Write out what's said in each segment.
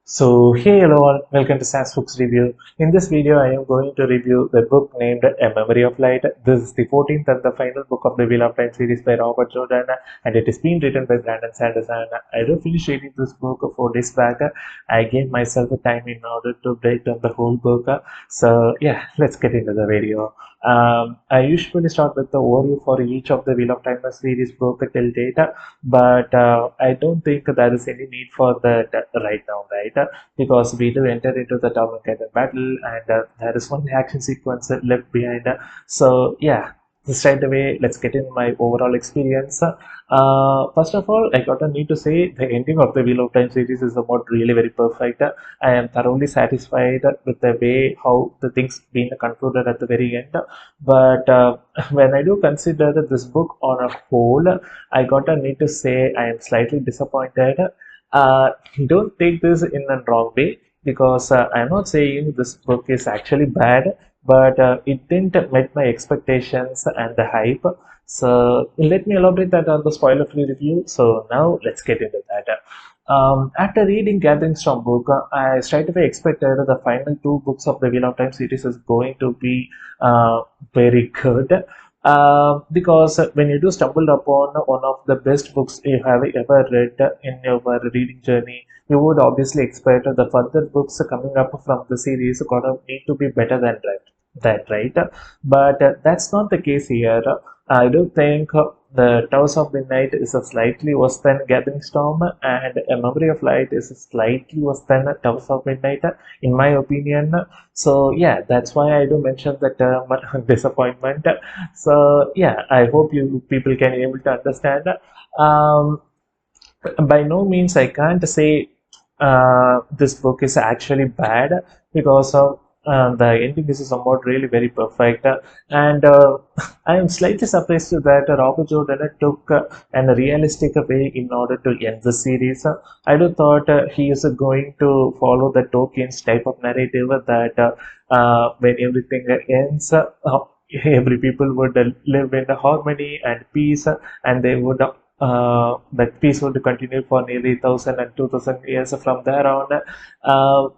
So hey hello all, welcome to Sans Books Review. In this video I am going to review the book named A Memory of Light. This is the 14th and the final book of the Wheel of Time series by Robert Jordan, and it is being written by Brandon Sanderson. I don't finish reading this book 4 days back. I gave myself the time in order to break down the whole book. So yeah, let's get into the video. I usually start with the overview for each of the Wheel of Time series book till date, but I don't think there is any need for that right now, right? Because we do enter into the Armageddon battle, and there is one action sequence left behind. So yeah, straight away, let's get in my overall experience. First of all, I gotta need to say the ending of the Wheel of Time series is about really very perfect. I am thoroughly satisfied with the way how the things being concluded at the very end. But when I do consider this book on a whole, I gotta need to say I am slightly disappointed. Don't take this in a wrong way, because I'm not saying this book is actually bad, but it didn't meet my expectations and the hype. So let me elaborate that on the spoiler-free review. So now let's get into that. After reading Gathering Storm book, I straight away expected the final two books of the Wheel of Time series is going to be very good. Because when you do stumble upon one of the best books you have ever read in your reading journey, you would obviously expect the further books coming up from the series gonna need to be better than that, right? But that's not the case here. I do think the Towers of Midnight is a slightly worse than Gathering Storm, and A Memory of Light is slightly worse than Towers of Midnight, in my opinion. So yeah, that's why I do mention the term disappointment. So yeah, I hope you people can able to understand. Um, by no means I can't say this book is actually bad, because of the ending is somewhat really very perfect, and I am slightly surprised that Robert Jordan took an realistic way in order to end the series. I do thought he is going to follow the Tolkien's type of narrative that when everything ends, every people would live in harmony and peace, and they would that peace would continue for nearly 1,000 and 2,000 years from there on. Uh,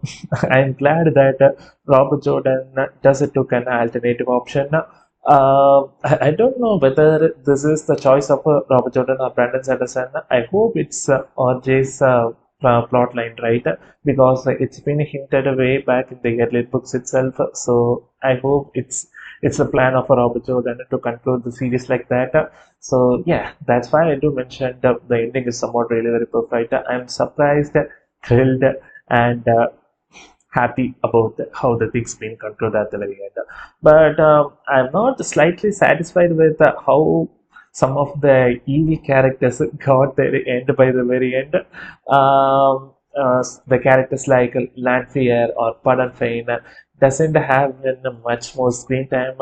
I'm glad that Robert Jordan does took an alternative option. I don't know whether this is the choice of Robert Jordan or Brandon Sanderson. I hope it's RJ's plot line, right? Because it's been hinted way back in the earlier books itself. So I hope it's a plan of Robert Jordan to conclude the series like that. So yeah, that's why I do mention the ending is somewhat really very perfect. I'm surprised, thrilled, and happy about how the things been concluded at the very end. But I'm not slightly satisfied with how some of the evil characters got their end by the very end. The characters like Lanfear or Padanfane doesn't have much more screen time,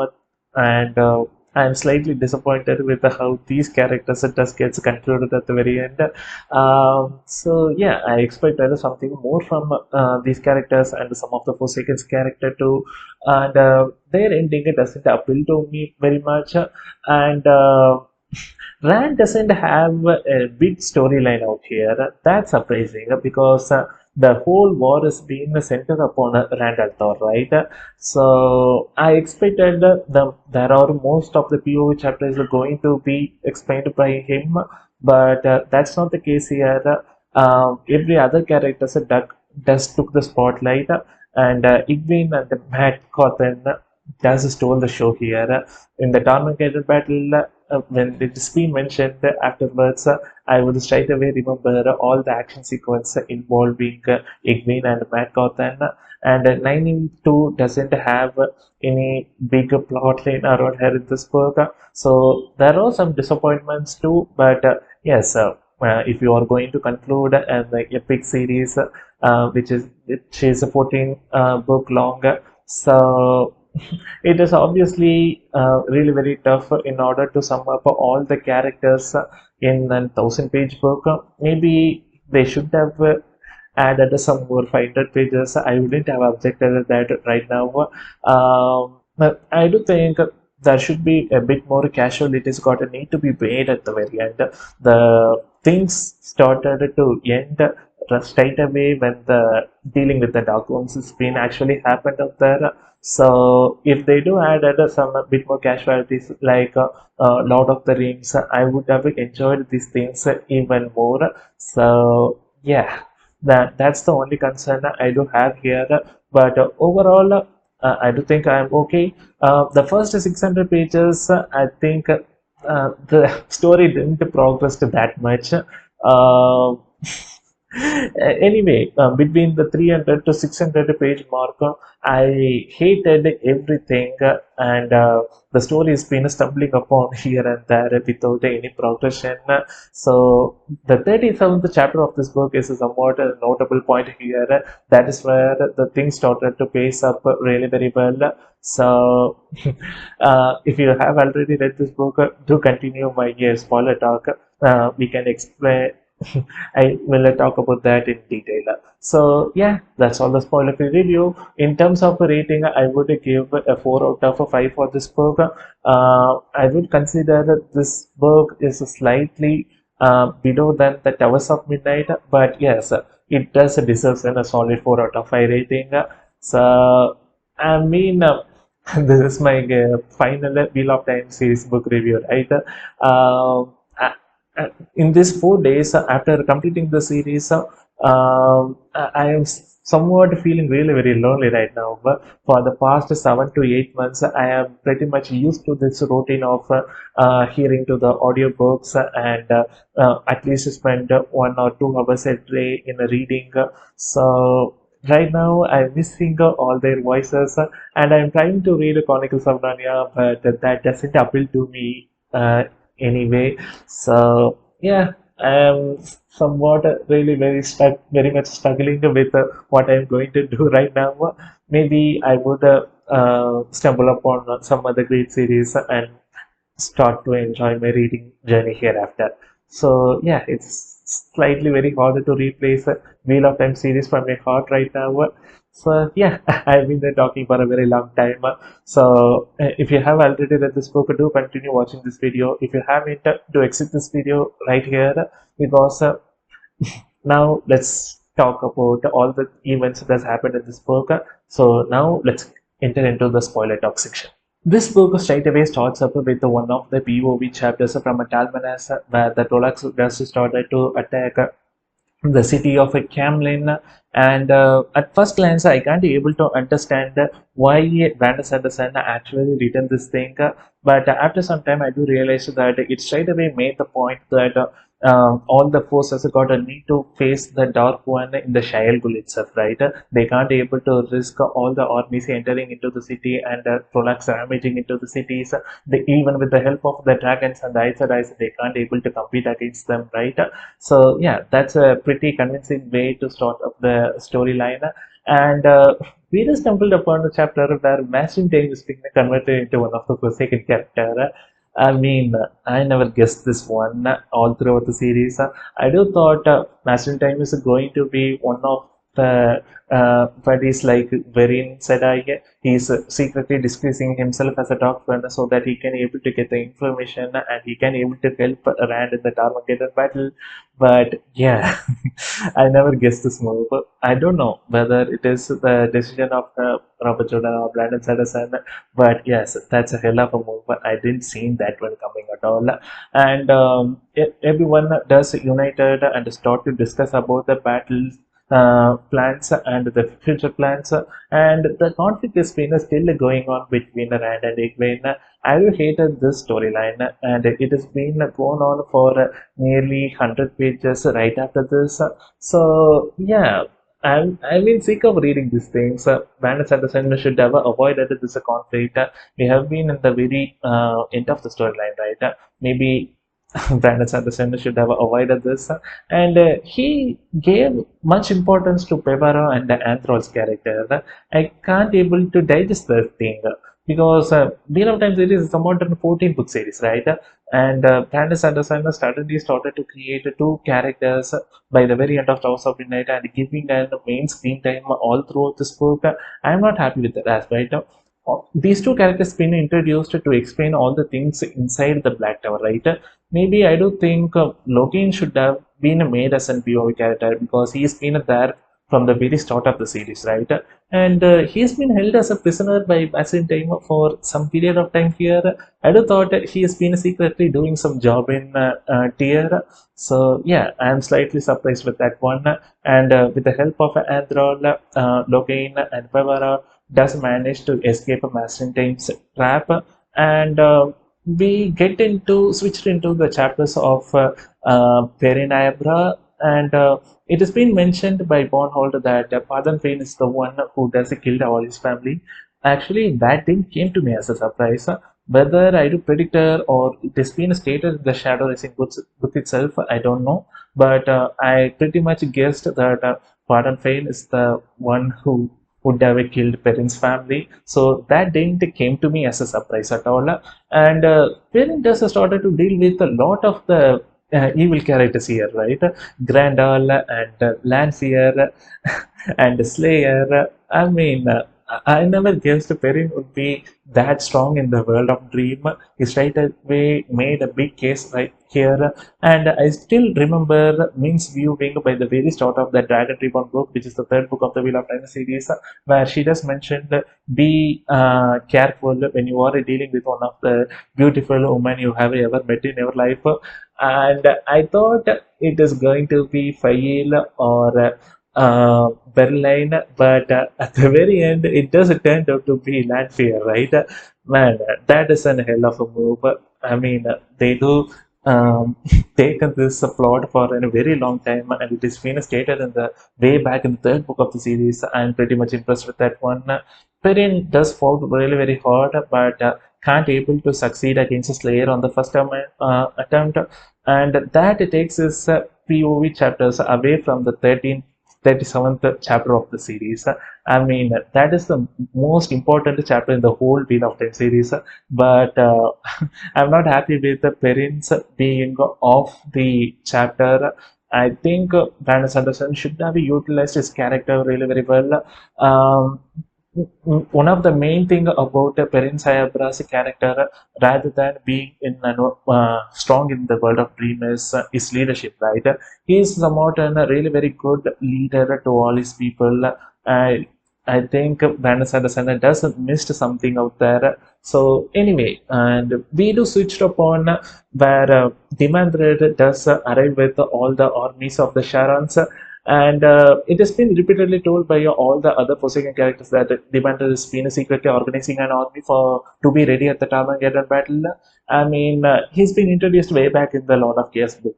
and I'm slightly disappointed with how these characters just gets concluded at the very end. So yeah, I expected something more from these characters and some of the Forsaken's character too, and their ending doesn't appeal to me very much, and Rand doesn't have a big storyline out here. That's surprising, because the whole war is being centered upon Rand Althor, right? So I expected there are most of the POV chapters are going to be explained by him, but that's not the case here. Every other character does took the spotlight, and Igwin and Matt Cawthon does stole the show here. In the Tarmageddon battle, when it is being mentioned afterwards, I would straight away remember all the action sequence involving Igwin and Matt Cawthon. And 992 doesn't have any big plot line around here in this book. So there are some disappointments too, but yes, if you are going to conclude the epic series, which is a 14 book long, so it is obviously really very tough in order to sum up all the characters in a 1,000-page book. Maybe they should have added some more 500 pages. I wouldn't have objected to that right now. But I do think there should be a bit more casualties got to need to be made at the very end. The things started to end straight away when the dealing with the dark ones has been actually happened up there. So if they do add some a bit more casualties like Lord of the Rings, I would have enjoyed these things even more. So yeah, that's the only concern I do have here. But overall, I do think I'm okay. The first 600 pages, I think the story didn't progress that much. Anyway, between the 300 to 600 page mark, I hated everything, and the story has been stumbling upon here and there without any progression. So, the 37th chapter of this book is a somewhat notable point here. That is where the things started to pace up really very well. So, if you have already read this book, do continue my spoiler talk. We can explain. I will talk about that in detail. So yeah, that's all the spoiler-free review. In terms of rating, I would give a 4 out of 5 for this book. I would consider that this book is slightly below than the Towers of Midnight, but yes, it does deserve a solid 4 out of 5 rating. So I mean, this is my final Wheel of Time series book review, right? Uh, in these 4 days after completing the series, I am somewhat feeling really very lonely right now. But for the past 7 to 8 months, I am pretty much used to this routine of hearing to the audiobooks and at least spend 1 or 2 hours a day in reading. So right now I'm missing all their voices, and I'm trying to read Chronicles of Narnia, but that doesn't appeal to me anyway. So yeah, I'm somewhat really very much struggling with what I'm going to do right now. Maybe I would stumble upon some other great series and start to enjoy my reading journey hereafter. So yeah, it's slightly very hard to replace Wheel of Time series from my heart right now. So yeah, I've been there talking for a very long time. So if you have already read this book, do continue watching this video. If you haven't, do exit this video right here, because now let's talk about all the events that has happened in this book. So now let's enter into the spoiler talk section. This book straight away starts up with one of the POV chapters from a Talmanas, where the Trollocs just started to attack the city of Camlin, and at first glance I can't be able to understand why Brandon Sanderson actually written this thing, but after some time I do realize that it straight away made the point that all the forces got a need to face the Dark One in the Shire Gul itself, right? They can't be able to risk all the armies entering into the city and Trollocs damaging into the cities. They, even with the help of the dragons and the Aes Sedai, they can't be able to compete against them, right? So yeah, that's a pretty convincing way to start up the storyline. And we just stumbled upon a chapter where Mastering Time is being converted into one of the Forsaken character. I mean, I never guessed this one all throughout the series. I do thought Mastering Time is going to be one of the buddies like Verin said. He's secretly disguising himself as a doctor so that he can able to get the information and he can able to help Rand in the Armageddon battle. But yeah, I never guessed this move. I don't know whether it is the decision of Robert Jordan or Brandon Sanderson, but yes, that's a hell of a move. I didn't see that one coming at all. And everyone does united and start to discuss about the battles, plans and the future plans, and the conflict is been still going on between Rand and Egwene. I have hated this storyline, and it has been going on for nearly 100 pages right after this. So yeah, I've been sick of reading these things. Brandon Sanderson should have avoided this conflict. We have been in the very end of the storyline, right? Maybe Brandon Sanderson should have avoided this, and he gave much importance to Pevaro and Anthrol's character. I can't able to digest the thing because Wheel of Time series is somewhat a 14 book series, right? And Brandon Sanderson started to create two characters by the very end of House of Midnight and giving a main screen time all throughout this book. I'm not happy with that aspect. These two characters been introduced to explain all the things inside the Black Tower, right? maybe I do think Logan should have been made as an POV character because he's been there from the very start of the series, right? And he's been held as a prisoner by Bassin Time for some period of time here. I do thought that he has been secretly doing some job in tier. So yeah, I'm slightly surprised with that one. And with the help of Androl, Logan, and Pavara, does manage to escape a Bassin Time's trap. And we get into switched into the chapters of Perinabra, and it has been mentioned by Bornhold that Padan Payne is the one who does kill all his family. Actually, that thing came to me as a surprise. Whether I do predict or it has been stated in the Shadow Racing book itself, I don't know. But I pretty much guessed that Padan Payne is the one who would have killed Perrin's family. So that didn't came to me as a surprise at all. And Perrin just started to deal with a lot of the evil characters here, right? Grandal and Lancier and Slayer. I mean, I never guessed Perrin would be that strong in the world of Dream. He straight away made a big case right here, and I still remember Ming's viewing by the very start of the Dragon Reborn book, which is the third book of the Wheel of Time series, where she just mentioned, be careful when you are dealing with one of the beautiful women you have ever met in your life. And I thought it is going to be Fail or Berlin, but at the very end, it does turn out to be Latvia, right? Man, that is an hell of a move. I mean, they do taken this plot for a very long time, and it is been stated in the way back in the third book of the series. I'm pretty much impressed with that one. Perrin does fought really very hard, but can't able to succeed against Slayer on the first attempt, and that takes his POV chapters away from the 37th chapter of the series. I mean, that is the most important chapter in the whole Wheel of Time series. But I'm not happy with the Perrin's being off the chapter. I think Brandon Sanderson should have utilized his character really very well. Um, One of the main thing about Perrin Sayabra's character, rather than being strong in the world of Dream, is his leadership, right? He is somewhat a really very good leader to all his people. I think Brandon Sanderson does missed something out there. So anyway, and we do switched upon where Demand Red does arrive with all the armies of the Sharons, and it has been repeatedly told by all the other Forsaken characters that Demander has been secretly organizing an army for to be ready at the Tarmageddon battle. I mean, he's been introduced way back in the Lord of Chaos book,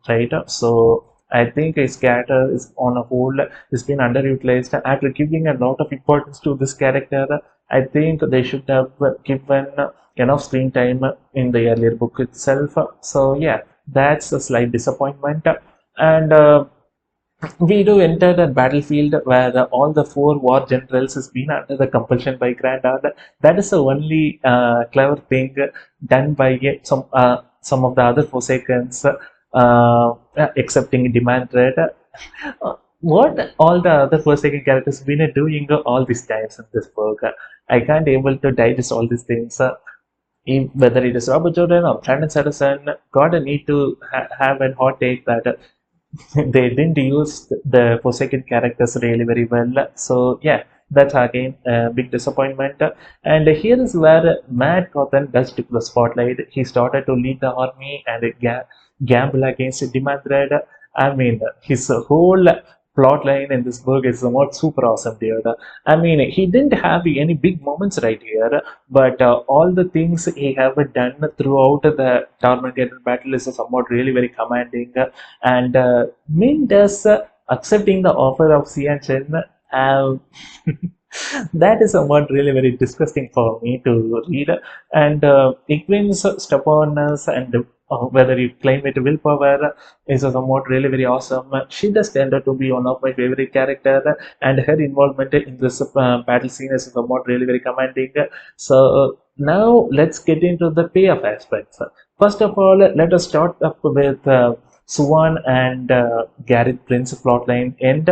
right? So I think his character is on a whole has been underutilized. After giving a lot of importance to this character, I think they should have given enough screen time in the earlier book itself. So yeah, that's a slight disappointment. And we do enter the battlefield where all the four war generals has been under the compulsion by Grandad. That is the only clever thing done by some of the other Forsakens, excepting Demand Red. What all the other Forsaken characters been doing all these times in this book? I can't able to digest all these things. Whether it is Robert Jordan or Brandon Sanderson, God, I need to have a hot take that they didn't use the Forsaken characters really very well. So yeah, that's again a big disappointment. And here is where Matt Cawthon does took the spotlight. He started to lead the army and gamble against Demand Red. I mean, his whole plot line in this book is somewhat super awesome, dude. I mean, he didn't have any big moments right here, but all the things he have done throughout the Tarmageddon battle is somewhat really very commanding. And Min does accepting the offer of Xian Chen. That is somewhat really very disgusting for me to read. And Igwin's stubbornness and whether you claim it willpower is somewhat really very awesome. She does tend to be one of my favorite characters, and her involvement in this battle scene is somewhat really very commanding. So now let's get into the payoff aspects. First of all, let us start up with Suwan and Gareth Prince plotline end.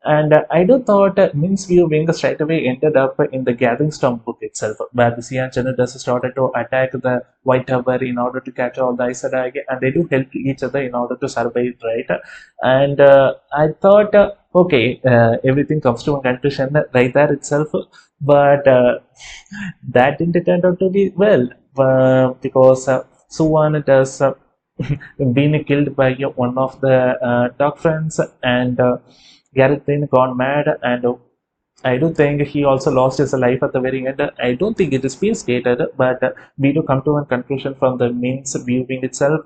And I do thought Min's viewing straight away ended up in the Gathering Storm book itself, where the Sea and Channel started to attack the White Tower in order to capture all the Aes Sedai, and they do help each other in order to survive, right? And I thought, okay, everything comes to a conclusion right there itself, but that didn't turn out to be well, because Suwan does been killed by one of the dog friends, and Gareth been gone mad, and I do think he also lost his life at the very end. I don't think it is been stated, but we do come to a conclusion from the means viewing itself,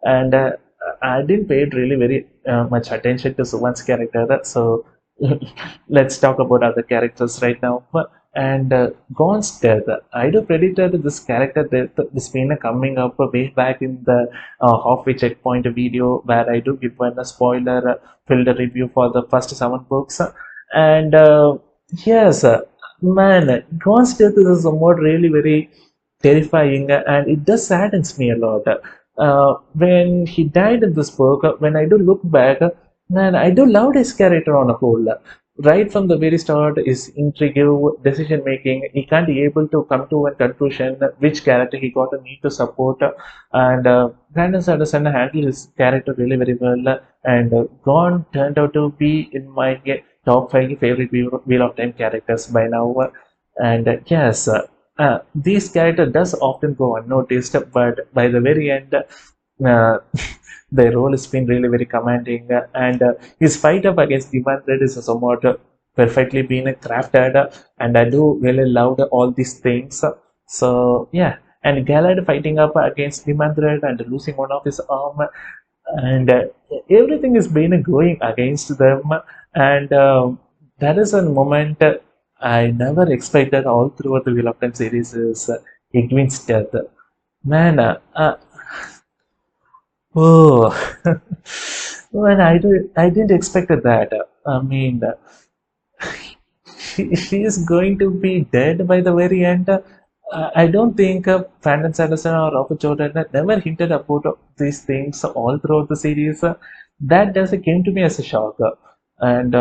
and I didn't pay really very much attention to Suvan's character. So let's talk about other characters right now. And Gon's death. I do predicted this character death is been coming up way back in the halfway checkpoint video, where I do give one a spoiler filled review for the first 7 books. And yes, man, Gon's death is somewhat really very terrifying, and it does saddens me a lot. When he died in this book, when I do look back, man, I do love his character on a whole. Right from the very start, his intrigue, decision making, he can't be able to come to a conclusion which character he got a need to support. And Brandon Sanderson handled his character really very well. And Gon turned out to be in my top 5 favorite Wheel of Time characters by now. And yes, these character does often go unnoticed, but by the very end, their role has been really very commanding, and his fight up against Demand Red is somewhat perfectly been crafted, and I do really loved all these things. So yeah, and Galad fighting up against Demand Red and losing one of his arm, and everything is been going against them, and that is a moment I never expected all throughout the Wheel of Time series is Egwene's death. Man, oh, man, I didn't expect that. I mean, she is going to be dead by the very end. I don't think Brandon Sanderson or Robert Jordan never hinted about these things all throughout the series. That just came to me as a shock. And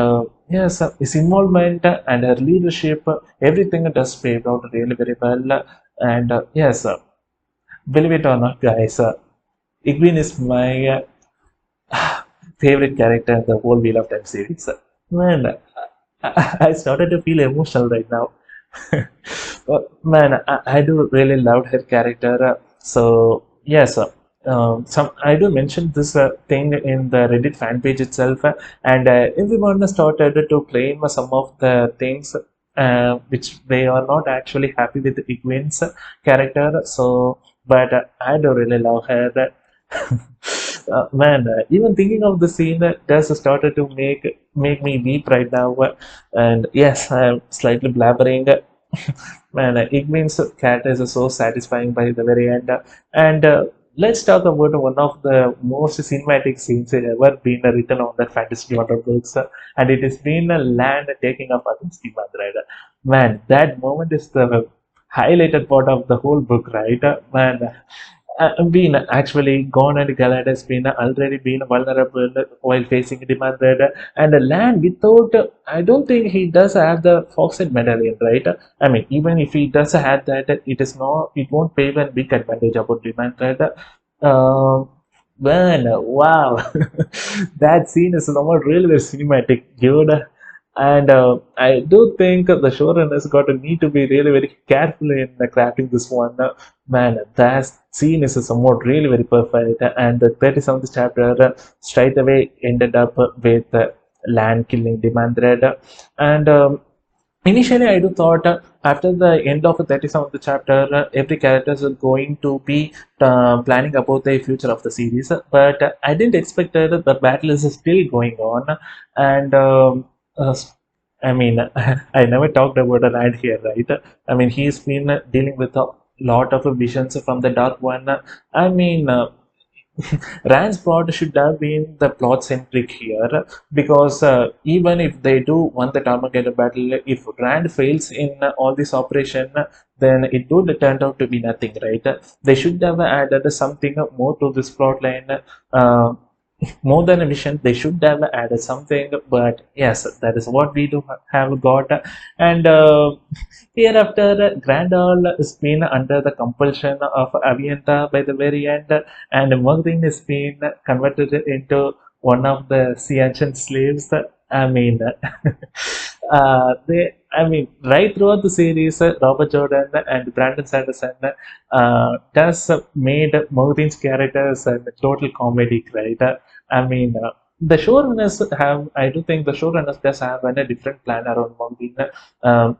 yes, his involvement and her leadership, everything does played out really very well. And yes, believe it or not, guys, Igwin is my favorite character in the whole Wheel of Time series. Man, I started to feel emotional right now. Man, I do really love her character. So yes, some I do mention this thing in the Reddit fan page itself, and everyone started to claim some of the things which they are not actually happy with Igwin's character. So, but I do really love her. Man, even thinking of the scene does started to make me weep right now. And yes, I'm slightly blabbering. Man, Igmin's character is so satisfying by the very end. And let's talk about one of the most cinematic scenes ever been written on that fantasy genre books, and it has been a land taking up against the Madrid. Man, that moment is the highlighted part of the whole book, right? Man, been actually gone, and Galad has been already been vulnerable while facing demanded and land without. I don't think he does have the Foxhead medallion, right? I mean, even if he does have that, it is not. It won't pay a big advantage about demanded. Um, Man, wow, that scene is somewhat really very cinematic, dude. And I do think the showrunners got to need to be really very careful in crafting this one. Man, that scene is somewhat really very perfect. And the 37th chapter straight away ended up with land killing Demand Red. And initially, I do thought after the end of the 37th chapter, every character is going to be planning about the future of the series. But I didn't expect that the battle is still going on. And uh, I mean, I never talked about a lad here, right? I mean, he's been dealing with a lot of visions from the Dark One. I mean, Rand's plot should have been the plot centric here, because even if they do won the Armageddon battle, if Rand fails in all this operation, then it would turn out to be nothing, right? They should have added something more to this plot line. more than a vision. They should have added something, but yes, that is what we do have got. And hereafter, Grandal has been under the compulsion of Avianta by the very end, and Mugdin has been converted into one of the sea urchin slaves. I mean, right throughout the series, Robert Jordan and Brandon Sanderson does made Mugdin's characters a total comedy, right? I mean, the showrunners have, I do think the showrunners just have a different plan around Mugdin.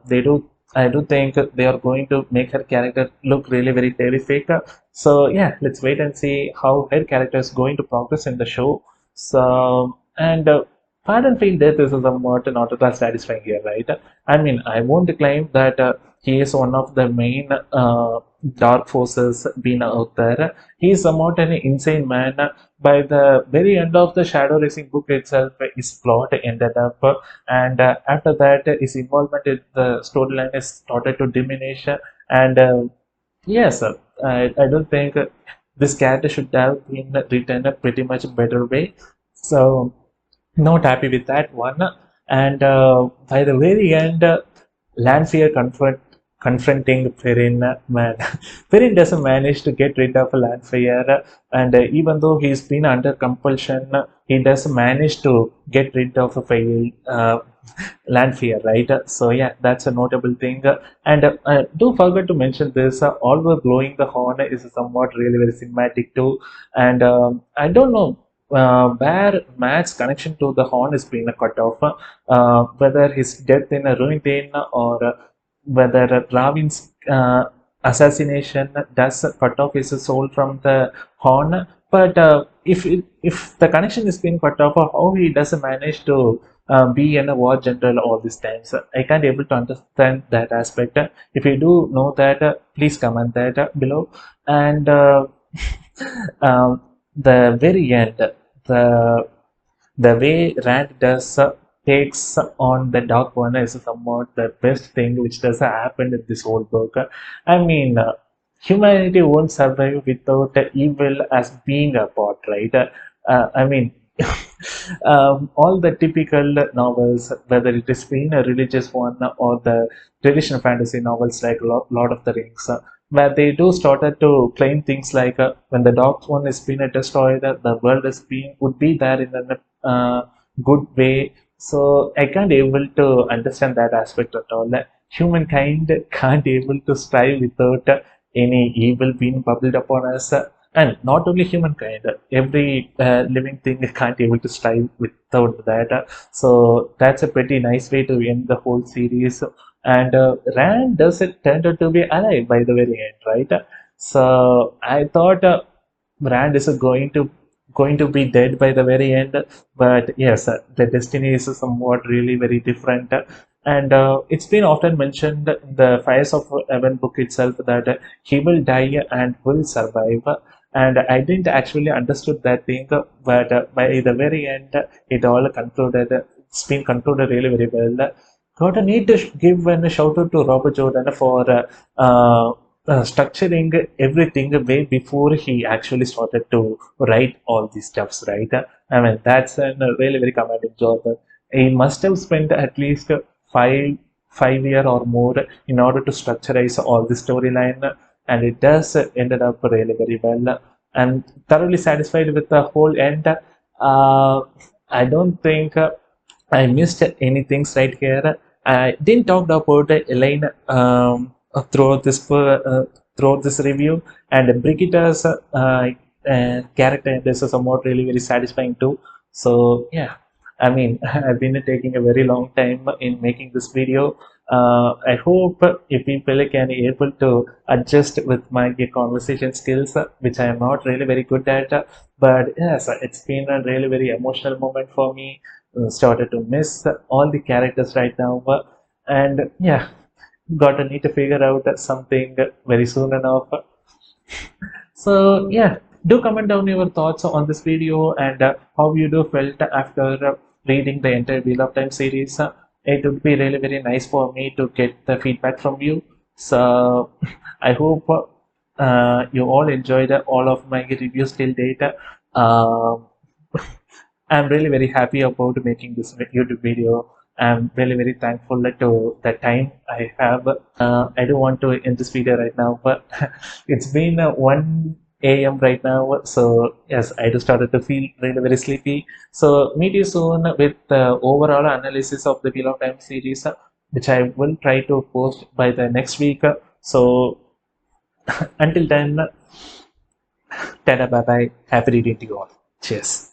They do, I do think they are going to make her character look really very terrific. So yeah, let's wait and see how her character is going to progress in the show. So, and Pardon Fail Death is somewhat not at all satisfying here, right? I mean, I won't claim that he is one of the main dark forces being out there. He is somewhat an insane man. By the very end of the Shadow Racing book itself, his plot ended up, and after that, his involvement in the storyline is started to diminish. And yes, I don't think this character should have been written a pretty much better way. So not happy with that one. And by the very end, Lanfear confronting Perrin, man, Perrin doesn't manage to get rid of Lanfear, and even though he's been under compulsion, he does manage to get rid of a failed Lanfear, right? So yeah, that's a notable thing. And do forget to mention this: Oliver blowing the horn is somewhat really very cinematic too. And I don't know where Matt's connection to the horn is being cut off, whether his death in a ruined inn or whether Ravin's assassination does cut off his soul from the horn. But if the connection is being cut off, how he does manage to be in a war general all these times, I can't able to understand that aspect. If you do know that, please comment that below. And the very end, the the way Rand does takes on the Dark One is somewhat the best thing which does happen in this whole book. I mean, humanity won't survive without evil as being a part, right? I mean, all the typical novels, whether it is been a religious one or the traditional fantasy novels like Lord of the Rings, where they do started to claim things like when the Dark One is being destroyed, the world is being would be there in a good way. So I can't able to understand that aspect at all. Humankind can't able to strive without any evil being bubbled upon us. And not only humankind, every living thing can't able to strive without that. So that's a pretty nice way to end the whole series. And Rand does it turned out to be alive by the very end, right? So I thought Rand is going to be dead by the very end, but yes, the destiny is somewhat really very different. And it's been often mentioned in the Fires of Heaven book itself that he will die and will survive. And I didn't actually understood that thing, but by the very end, it all concluded. It's been concluded really very well. Got a need to give a shout out to Robert Jordan for structuring everything way before he actually started to write all these stuffs, right? I mean, that's a really very commanding job. He must have spent at least five year or more in order to structureize all the storyline, and it does ended up really very well. I'm thoroughly satisfied with the whole end. I don't think I missed anything right here. I didn't talk about Elaine throughout this review, and Brigitta's character is somewhat really very satisfying too. So yeah, I mean, I've been taking a very long time in making this video. I hope if people can able to adjust with my conversation skills, which I am not really very good at. But yes, it's been a really very emotional moment for me. Started to miss all the characters right now, and yeah, got to need to figure out something very soon enough. So yeah, do comment down your thoughts on this video and how you do felt after reading the entire Wheel of Time series. It would be really very nice for me to get the feedback from you. So I hope you all enjoyed all of my reviews till date. Um I'm really very happy about making this YouTube video. I'm really very thankful to the time I have. I don't want to end this video right now, but it's been 1 a.m. right now. So yes, I just started to feel really very sleepy. So meet you soon with the overall analysis of the Wheel of Time series, which I will try to post by the next week. So until then, tada bye bye. Happy reading to you all. Cheers.